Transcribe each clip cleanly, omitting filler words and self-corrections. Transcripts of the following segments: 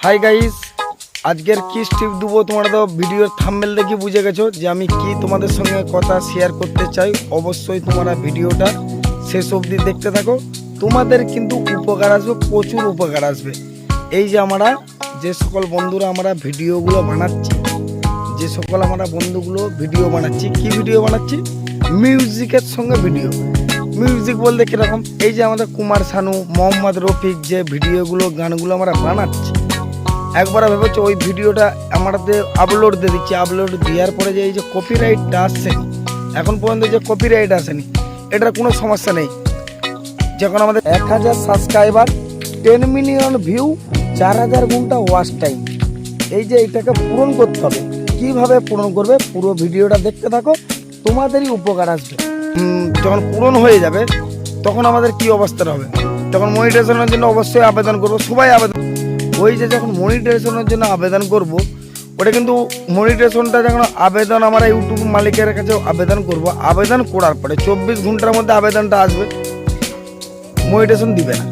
Hi guys, আজকের কি steep দেবো তোমরা তো ভিডিওর থাম্বনেল দেখে বুঝে গেছো যে আমি কি তোমাদের সঙ্গে কথা শেয়ার করতে চাই। অবশ্যই তোমরা ভিডিওটা শেষ অবধি দেখতে থাকো, তোমাদের কিন্তু উপকার আসবে, প্রচুর উপকার আসবে। এই যে আমরা যে সকল বন্ধুরা আমরা ভিডিওগুলো বানাচ্ছি, যে সকল আমরা বন্ধুগুলো ভিডিও বানাচ্ছি, কি ভিডিও বানাচ্ছি? মিউজিকের সঙ্গে ভিডিও। মিউজিক বলতে কীরকম? এই যে আমাদের কুমার শানু, মোহাম্মদ রফিক যে ভিডিওগুলো গানগুলো আমরা বানাচ্ছি, একবার ভেবেছো ওই ভিডিওটা আমাদের আপলোড দিয়ে দিচ্ছি, আপলোড দেওয়ার পরে যে এই যে কপিরাইটটা আসছেনি, এখন পর্যন্ত যে কপিরাইট আসেনি, এটার কোনো সমস্যা নেই। যখন আমাদের 1000 সাবস্ক্রাইবার, 10 মিলিয়ন ভিউ, 4000 ঘন্টা ওয়াচ টাইম, এই যে এটাকে পূরণ করতে হবে। কিভাবে পূরণ করবে পুরো ভিডিওটা দেখতে থাকো, তোমাদেরই উপকার আসবে। যখন পূরণ হয়ে যাবে তখন আমাদের কি অবস্থা হবে? তখন মনিটাইজেশনের জন্য অবশ্যই আবেদন করবো, সবাই আবেদন। ওই যে যখন মনিটাইজেশনের জন্য আবেদন করব, ওটা কিন্তু মনিটাইজেশনটা যখন আবেদন আমরা ইউটিউব মালিকের কাছে আবেদন করব, আবেদন করার পরে 24 ঘন্টার মধ্যে আবেদনটা আসবে, মনিটাইজেশন দিবে না।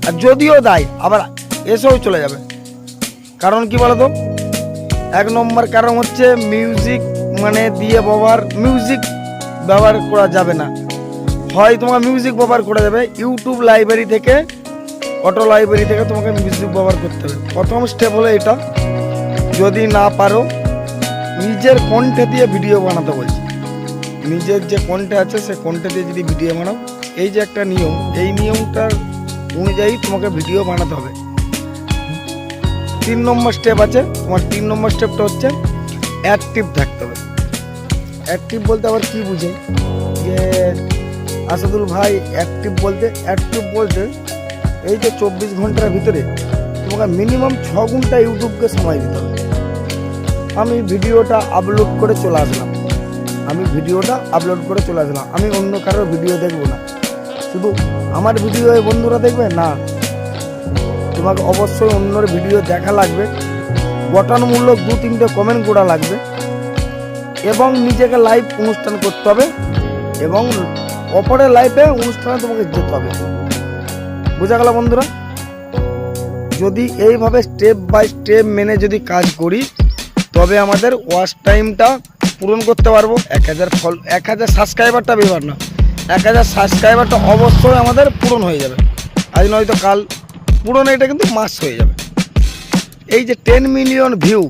আর যদিও দেয় আবার এসেও চলে যাবে। কারণ কি বলতো? 1 নম্বর কারণ হচ্ছে মিউজিক দিয়ে মিউজিক ব্যবহার করা যাবে না। হয় তোমার মিউজিক ব্যবহার করা যাবে ইউটিউব লাইব্রেরি থেকে, অটো লাইব্রেরি থেকে তোমাকে মিউজিক ব্যবহার করতে হবে। প্রথম স্টেপ হলো এটা। যদি না পারো নিজের কণ্ঠে দিয়ে ভিডিও বানাতে বলছি, নিজের যে কণ্ঠে আছে সে কণ্ঠে দিয়ে যদি ভিডিও বানাও, এই যে একটা নিয়ম, এই নিয়মটার অনুযায়ী তোমাকে ভিডিও বানাতে হবে। 3 নম্বর স্টেপ আছে তোমার। 3 নম্বর স্টেপটা হচ্ছে অ্যাক্টিভ থাকতে হবে। অ্যাক্টিভ বলতে আবার কি বুঝে যে আসাদুল ভাই? অ্যাক্টিভ বলতে এই যে 24 ঘন্টার ভিতরে তোমাকে মিনিমাম 6 ঘন্টা ইউটিউবকে সময় দিতে হবে। আমি ভিডিওটা আপলোড করে চলে আসলাম, আমি অন্য কারোর ভিডিও দেখবো না, শুধু আমার ভিডিও বন্ধুরা দেখবে না, তোমাকে অবশ্যই অন্যর ভিডিও দেখা লাগবে, গঠনমূলক 2-3টে কমেন্ট করা লাগবে, এবং নিজেকে লাইভ অনুষ্ঠান করতে হবে, এবং অপরের লাইভে অনুষ্ঠানে তোমাকে যেতে হবে। বোঝা গেল বন্ধুরা? যদি এইভাবে স্টেপ বাই স্টেপ মেনে যদি কাজ করি, তবে আমাদের ওয়াচ টাইমটা পূরণ করতে পারবো। 1000 সাবস্ক্রাইবারটা ব্যাপার না, 1000 সাবস্ক্রাইবারটা অবশ্যই আমাদের পূরণ হয়ে যাবে। আজ নয়তো কাল পূরণ, এটা কিন্তু মাস হয়ে যাবে। এই যে 10 মিলিয়ন ভিউ,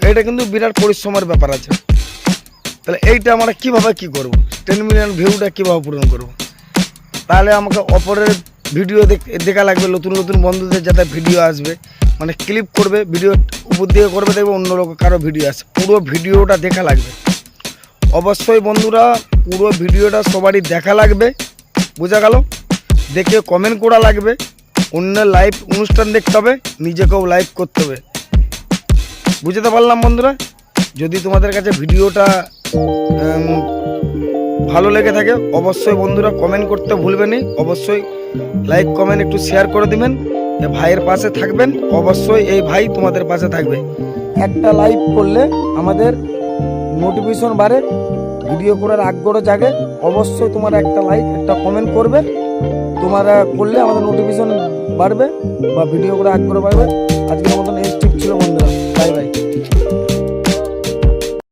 এটা কিন্তু বিরাট পরিশ্রমের ব্যাপার আছে। তাহলে এইটা আমরা কীভাবে কি করব? 10 মিলিয়ন ভিউটা কীভাবে পূরণ করব? তাহলে আমাকে অপরের ভিডিও দেখা লাগবে, নতুন বন্ধুদের যাতে ভিডিও আসবে, ক্লিপ করবে, ভিডিও উপর দিয়ে করবে, দেখবে অন্য লোক কারো ভিডিও আসে, পুরো ভিডিওটা দেখা লাগবে। অবশ্যই বন্ধুরা পুরো ভিডিওটা সবারই দেখা লাগবে। বোঝা গেল? দেখে কমেন্ট করা লাগবে, অন্যের লাইভ অনুষ্ঠান দেখতে হবে, নিজেকেও লাইভ করতে হবে। বুঝতে পারলাম বন্ধুরা? যদি তোমাদের কাছে ভিডিওটা ভালো লেগে থাকে অবশ্যই বন্ধুরা কমেন্ট করতে ভুলবেন না, অবশ্যই লাইক কমেন্ট একটু শেয়ার করে দিবেন। এই ভাইয়ের পাশে থাকবেন, অবশ্যই এই ভাই তোমাদের পাশে থাকবে। একটা লাইক করলে আমাদের নোটিফিকেশন বাড়ে, ভিডিও করার আগ্রহ জাগে। অবশ্যই তোমার একটা লাইক একটা কমেন্ট করবে, তোমরা করলে আমাদের নোটিফিকেশন বাড়বে বা ভিডিও করার আগ্রহ বাড়বে। আজকের মতন এই টিপ ছিল বন্ধুরা। Bye bye.